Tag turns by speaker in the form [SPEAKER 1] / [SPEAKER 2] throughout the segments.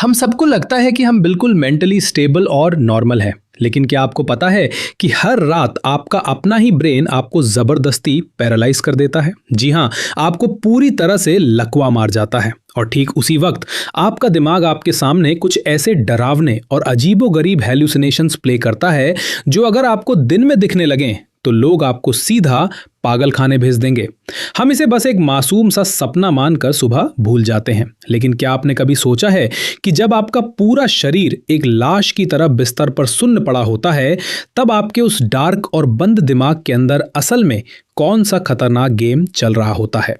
[SPEAKER 1] हम सबको लगता है कि हम बिल्कुल मेंटली स्टेबल और नॉर्मल है, लेकिन क्या आपको पता है कि हर रात आपका अपना ही ब्रेन आपको जबरदस्ती पैरालाइज कर देता है। जी हाँ, आपको पूरी तरह से लकवा मार जाता है। और ठीक उसी वक्त आपका दिमाग आपके सामने कुछ ऐसे डरावने और अजीबोगरीब हैल्यूसिनेशंस प्ले करता है जो अगर आपको दिन में दिखने लगें तो लोग आपको सीधा पागल खाने भेज देंगे। हम इसे बस एक मासूम सा सपना मानकर सुबह भूल जाते हैं। लेकिन क्या आपने कभी सोचा है कि जब आपका पूरा शरीर एक लाश की तरह बिस्तर पर सुन्न पड़ा होता है, तब आपके उस डार्क और बंद दिमाग के अंदर असल में कौन सा खतरनाक गेम चल रहा होता है।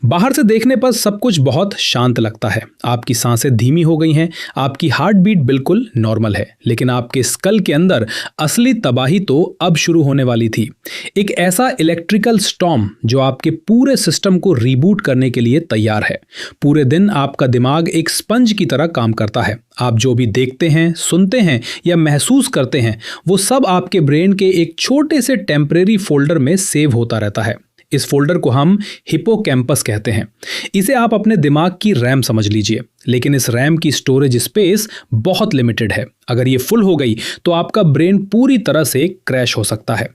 [SPEAKER 1] बाहर से देखने पर सब कुछ बहुत शांत लगता है, आपकी सांसें धीमी हो गई हैं, आपकी हार्ट बीट बिल्कुल नॉर्मल है, लेकिन आपके स्कल के अंदर असली तबाही तो अब शुरू होने वाली थी। एक ऐसा इलेक्ट्रिकल स्टॉर्म जो आपके पूरे सिस्टम को रीबूट करने के लिए तैयार है। पूरे दिन आपका दिमाग एक स्पंज की तरह काम करता है। आप जो भी देखते हैं, सुनते हैं या महसूस करते हैं, वो सब आपके ब्रेन के एक छोटे से टेम्परेरी फोल्डर में सेव होता रहता है। इस फोल्डर को हम हिपोकैम्पस कहते हैं। इसे आप अपने दिमाग की रैम समझ लीजिए, लेकिन इस रैम की स्टोरेज स्पेस बहुत लिमिटेड है। अगर ये फुल हो गई तो आपका ब्रेन पूरी तरह से क्रैश हो सकता है।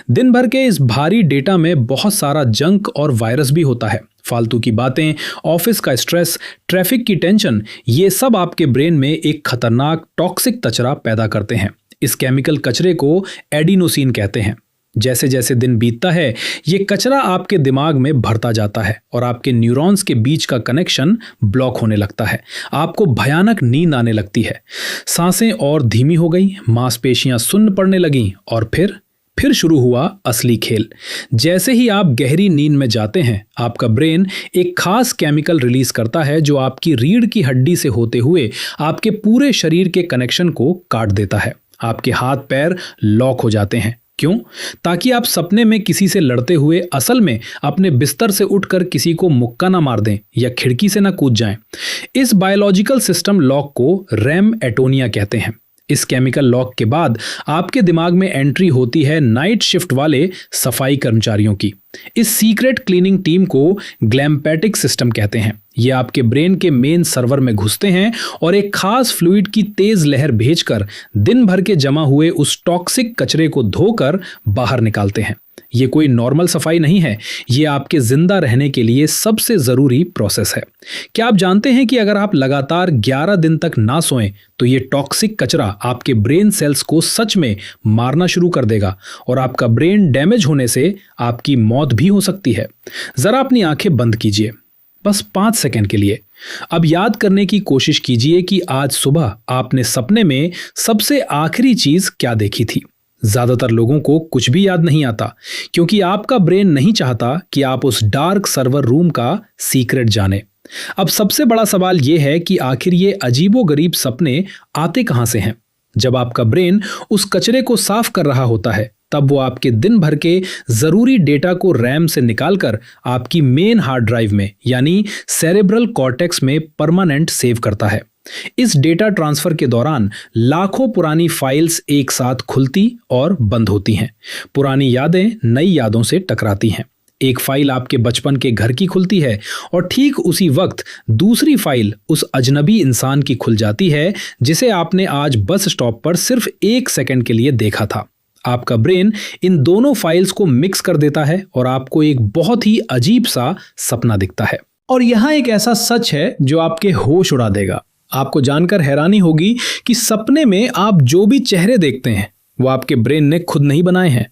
[SPEAKER 1] दिन भर के इस भारी डेटा में बहुत सारा जंक और वायरस भी होता है। फालतू की बातें, ऑफिस का स्ट्रेस, ट्रैफिक की टेंशन, ये सब आपके ब्रेन में एक खतरनाक टॉक्सिक कचरा पैदा करते हैं। इस केमिकल कचरे को एडिनोसिन कहते हैं। जैसे जैसे दिन बीतता है, ये कचरा आपके दिमाग में भरता जाता है और आपके न्यूरॉन्स के बीच का कनेक्शन ब्लॉक होने लगता है। आपको भयानक नींद आने लगती है, सांसें और धीमी हो गई, मांसपेशियां सुन्न पड़ने लगीं और फिर शुरू हुआ असली खेल। जैसे ही आप गहरी नींद में जाते हैं, आपका ब्रेन एक खास केमिकल रिलीज करता है जो आपकी रीढ़ की हड्डी से होते हुए आपके पूरे शरीर के कनेक्शन को काट देता है। आपके हाथ पैर लॉक हो जाते हैं। क्यों? ताकि आप सपने में किसी से लड़ते हुए असल में अपने बिस्तर से उठकर किसी को मुक्का ना मार दें या खिड़की से ना कूद जाएं। इस बायोलॉजिकल सिस्टम लॉक को रैम एटोनिया कहते हैं। इस केमिकल लॉक के बाद आपके दिमाग में एंट्री होती है नाइट शिफ्ट वाले सफाई कर्मचारियों की। इस सीक्रेट क्लीनिंग टीम को ग्लैम्पेटिक सिस्टम कहते हैं। ये आपके ब्रेन के मेन सर्वर में घुसते हैं और एक खास फ्लूइड की तेज लहर भेजकर दिन भर के जमा हुए उस टॉक्सिक कचरे को धोकर बाहर निकालते हैं। ये कोई नॉर्मल सफाई नहीं है, ये आपके जिंदा रहने के लिए सबसे जरूरी प्रोसेस है। क्या आप जानते हैं कि अगर आप लगातार 11 दिन तक ना सोएं तो ये टॉक्सिक कचरा आपके ब्रेन सेल्स को सच में मारना शुरू कर देगा और आपका ब्रेन डैमेज होने से आपकी मौत भी हो सकती है। जरा अपनी आंखें बंद कीजिए, बस 5 सेकंड के लिए। अब याद करने की कोशिश कीजिए कि आज सुबह आपने सपने में सबसे आखिरी चीज क्या देखी थी। ज्यादातर लोगों को कुछ भी याद नहीं आता, क्योंकि आपका ब्रेन नहीं चाहता कि आप उस डार्क सर्वर रूम का सीक्रेट जाने। अब सबसे बड़ा सवाल यह है कि आखिर ये अजीबोगरीब सपने आते कहां से हैं? जब आपका ब्रेन उस कचरे को साफ कर रहा होता है, तब वो आपके दिन भर के जरूरी डेटा को रैम से निकालकर आपकी मेन हार्ड ड्राइव में यानी सेरेब्रल कॉर्टेक्स में परमानेंट सेव करता है। इस डेटा ट्रांसफर के दौरान लाखों पुरानी फाइल्स एक साथ खुलती और बंद होती हैं। पुरानी यादें नई यादों से टकराती हैं। एक फाइल आपके बचपन के घर की खुलती है और ठीक उसी वक्त दूसरी फाइल उस अजनबी इंसान की खुल जाती है जिसे आपने आज बस स्टॉप पर सिर्फ 1 सेकंड के लिए देखा था। आपका ब्रेन इन दोनों फाइल्स को मिक्स कर देता है और आपको एक बहुत ही अजीब सा सपना दिखता है। और यहाँ एक ऐसा सच है जो आपके होश उड़ा देगा। आपको जानकर हैरानी होगी कि सपने में आप जो भी चेहरे देखते हैं वो आपके ब्रेन ने खुद नहीं बनाए हैं।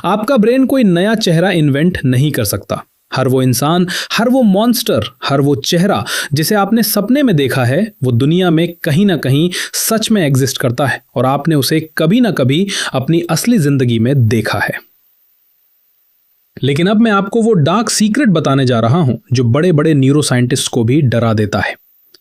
[SPEAKER 1] आपका ब्रेन कोई नया चेहरा इन्वेंट नहीं कर सकता। हर वो इंसान, हर वो मॉन्स्टर, हर वो चेहरा जिसे आपने सपने में देखा है, वो दुनिया में कहीं ना कहीं सच में एग्जिस्ट करता है और आपने उसे कभी ना कभी अपनी असली जिंदगी में देखा है। लेकिन अब मैं आपको वो डार्क सीक्रेट बताने जा रहा हूं जो बड़े बड़े न्यूरो साइंटिस्ट को भी डरा देता है।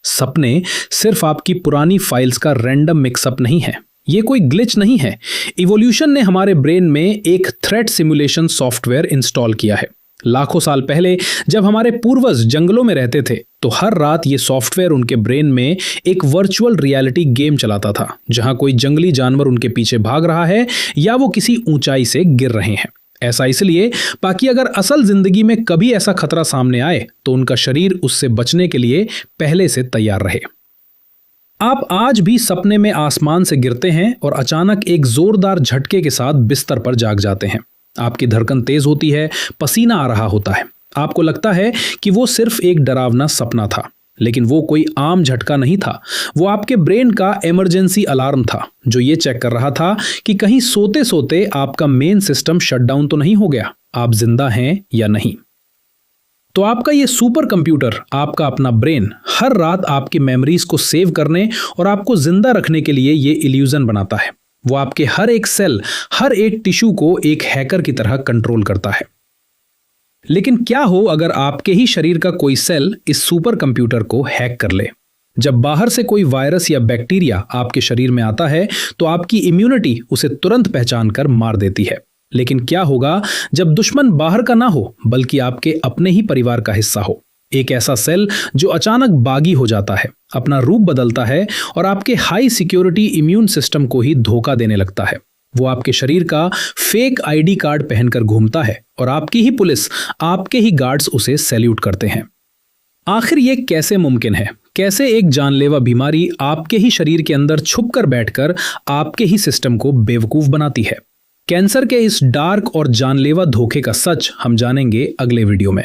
[SPEAKER 1] सपने सिर्फ आपकी पुरानी फाइल्स का रैंडम मिक्सअप नहीं है, ये कोई ग्लिच नहीं है। इवोल्यूशन ने हमारे ब्रेन में एक थ्रेट सिमुलेशन सॉफ्टवेयर इंस्टॉल किया है। लाखों साल पहले जब हमारे पूर्वज जंगलों में रहते थे तो हर रात ये सॉफ्टवेयर उनके ब्रेन में एक वर्चुअल रियलिटी गेम चलाता था, जहां कोई जंगली जानवर उनके पीछे भाग रहा है या वो किसी ऊंचाई से गिर रहे हैं। ऐसा इसलिए ताकि अगर असल जिंदगी में कभी ऐसा खतरा सामने आए तो उनका शरीर उससे बचने के लिए पहले से तैयार रहे। आप आज भी सपने में आसमान से गिरते हैं और अचानक एक जोरदार झटके के साथ बिस्तर पर जाग जाते हैं। आपकी धड़कन तेज होती है, पसीना आ रहा होता है। आपको लगता है कि वो सिर्फ एक डरावना सपना था, लेकिन वो कोई आम झटका नहीं था। वो आपके ब्रेन का इमरजेंसी अलार्म था, जो ये चेक कर रहा था कि कहीं सोते सोते आपका मेन सिस्टम शटडाउन तो नहीं हो गया, आप जिंदा हैं या नहीं। तो आपका ये सुपर कंप्यूटर, आपका अपना ब्रेन, हर रात आपकी मेमोरीज को सेव करने और आपको जिंदा रखने के लिए ये इल्यूजन बनाता है। वो आपके हर एक सेल, हर एक टिश्यू को एक हैकर की तरह कंट्रोल करता है। लेकिन क्या हो अगर आपके ही शरीर का कोई सेल इस सुपर कंप्यूटर को हैक कर ले? जब बाहर से कोई वायरस या बैक्टीरिया आपके शरीर में आता है तो आपकी इम्यूनिटी उसे तुरंत पहचान कर मार देती है। लेकिन क्या होगा जब दुश्मन बाहर का ना हो, बल्कि आपके अपने ही परिवार का हिस्सा हो? एक ऐसा सेल जो अचानक बागी हो जाता है, अपना रूप बदलता है और आपके हाई सिक्योरिटी इम्यून सिस्टम को ही धोखा देने लगता है। वो आपके शरीर का फेक आईडी कार्ड पहनकर घूमता है और आपकी ही पुलिस, आपके ही गार्ड्स उसे सैल्यूट करते हैं। आखिर ये कैसे मुमकिन है? कैसे एक जानलेवा बीमारी आपके ही शरीर के अंदर छुपकर बैठकर आपके ही सिस्टम को बेवकूफ बनाती है? कैंसर के इस डार्क और जानलेवा धोखे का सच हम जानेंगे अगले वीडियो में।